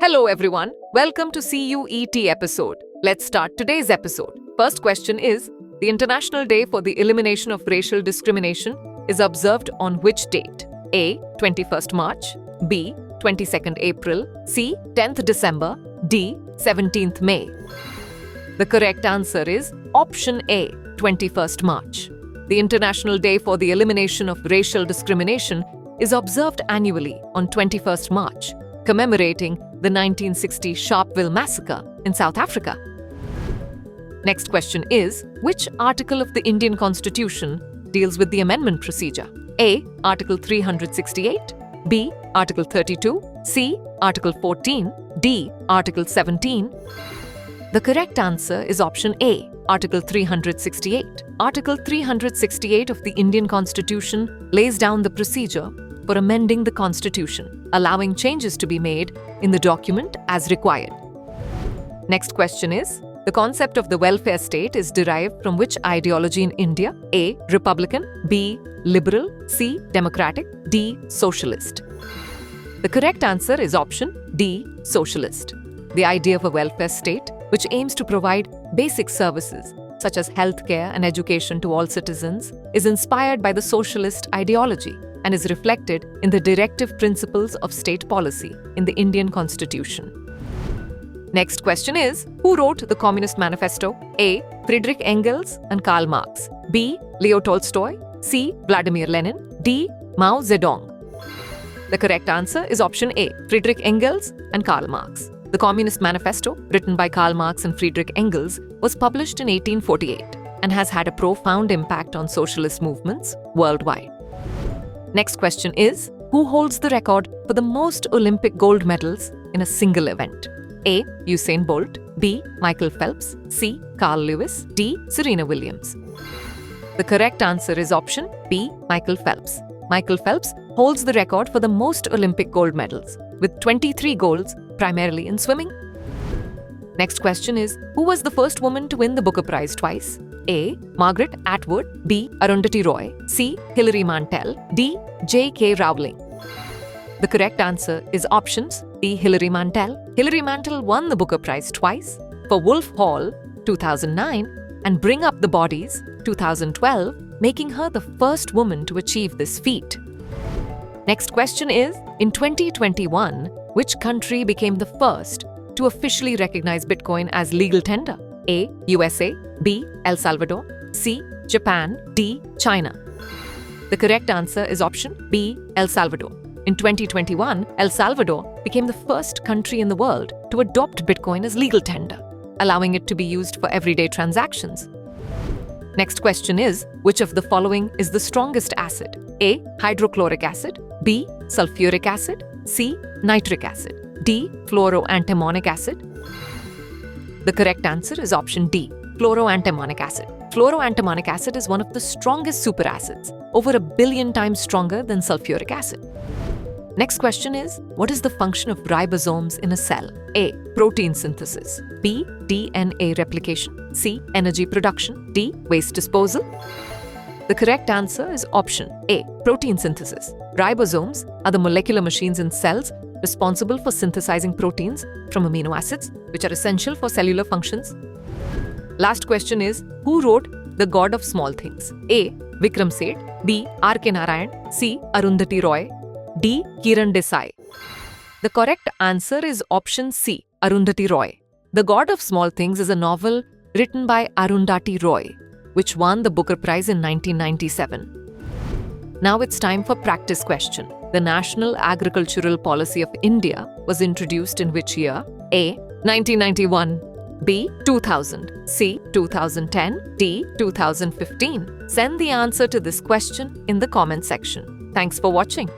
Hello everyone, welcome to CUET episode. Let's start today's episode. First question is, the International Day for the Elimination of Racial Discrimination is observed on which date? A. 21st March, B. 22nd April, C. 10th December, D. 17th May. The correct answer is option A, 21st March. The International Day for the Elimination of Racial Discrimination is observed annually on 21st March, commemorating the 1960 Sharpeville Massacre in South Africa. Next question is, which article of the Indian Constitution deals with the amendment procedure? A. Article 368, B. Article 32, C. Article 14, D. Article 17. The correct answer is option A, Article 368. Article 368 of the Indian Constitution lays down the procedure for amending the Constitution, allowing changes to be made in the document as required. Next question is, the concept of the welfare state is derived from which ideology in India? A. Republican, B. Liberal, C. Democratic, D. Socialist. The correct answer is option D. Socialist. The idea of a welfare state, which aims to provide basic services such as healthcare and education to all citizens, is inspired by the socialist ideology and is reflected in the directive principles of state policy in the Indian Constitution. Next question is, who wrote the Communist Manifesto? A. Friedrich Engels and Karl Marx, B. Leo Tolstoy, C. Vladimir Lenin, D. Mao Zedong. The correct answer is option A, Friedrich Engels and Karl Marx. The Communist Manifesto, written by Karl Marx and Friedrich Engels, was published in 1848 and has had a profound impact on socialist movements worldwide. Next question is, who holds the record for the most Olympic gold medals in a single event? A. Usain Bolt, B. Michael Phelps, C. Carl Lewis, D. Serena Williams. The correct answer is option B. Michael Phelps. Michael Phelps holds the record for the most Olympic gold medals, with 23 golds, primarily in swimming. Next question is, who was the first woman to win the Booker Prize twice? A. Margaret Atwood, B. Arundhati Roy, C. Hilary Mantel, D. J.K. Rowling. The correct answer is options B. Hilary Mantel. Hilary Mantel won the Booker Prize twice, for Wolf Hall 2009 and Bring Up the Bodies 2012, making her the first woman to achieve this feat. Next question is, in 2021, which country became the first to officially recognize Bitcoin as legal tender? A. USA, B. El Salvador, C. Japan, D. China. The correct answer is option B. El Salvador. In 2021, El Salvador became the first country in the world to adopt Bitcoin as legal tender, allowing it to be used for everyday transactions. Next question is, which of the following is the strongest acid? A. Hydrochloric acid, B. Sulfuric acid, C. Nitric acid, D. Fluoroantimonic acid. The correct answer is option D. Fluoroantimonic acid. Fluoroantimonic acid is one of the strongest superacids, over 1 billion times stronger than sulfuric acid. Next question is, what is the function of ribosomes in a cell? A. Protein synthesis, B. DNA replication, C. Energy production, D. Waste disposal. The correct answer is option A. Protein synthesis. Ribosomes are the molecular machines in cells responsible for synthesizing proteins from amino acids, which are essential for cellular functions. Last question is, who wrote The God of Small Things? A. Vikram Seth, B. R.K. Narayan, C. Arundhati Roy, D. Kiran Desai. The correct answer is option C. Arundhati Roy. The God of Small Things is a novel written by Arundhati Roy, which won the Booker Prize in 1997. Now it's time for practice question. The National Agricultural Policy of India was introduced in which year? A. 1991, B. 2000, C. 2010, D. 2015. Send the answer to this question in the comment section. Thanks for watching.